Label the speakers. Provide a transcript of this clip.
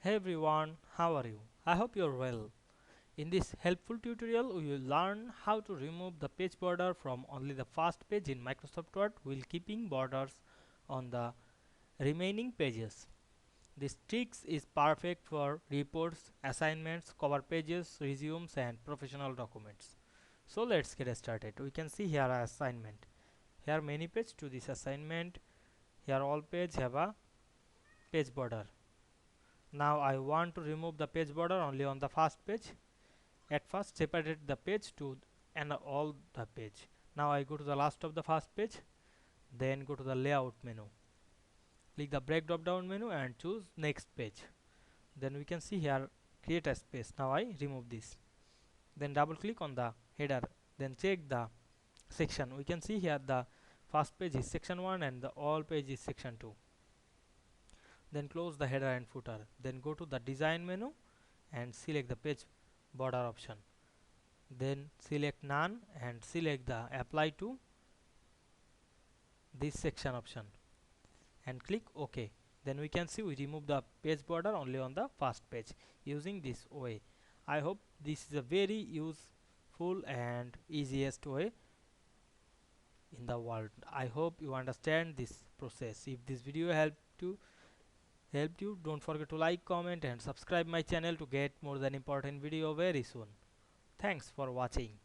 Speaker 1: Hey everyone, how are you? I hope you're well. In this helpful tutorial, we will learn how to remove the page border from only the first page in Microsoft Word while keeping borders on the remaining pages. This trick is perfect for reports, assignments, cover pages, resumes and professional documents. So let's get started. We can see here assignment. Here many pages to this assignment. Here all page have a page border. Now I want to remove the page border only on the first page. At first separate the page to and all the page. Now I go to the last of the first page, then go to the layout menu. Click the break drop down menu and choose next page. Then we can see here create a space. Now I remove this. Then double click on the header. Then check the section. We can see here the first page is section 1 and the all page is section 2. Then close the header and footer. Then go to the design menu and select the page border option. Then select none and select the apply to this section option and click OK. Then we can see we remove the page border only on the first page using this way. I hope this is a very useful and easiest way in the world. I hope you understand this process. If this video helped you, don't forget to like, comment and subscribe my channel to get more than important video very soon. Thanks for watching.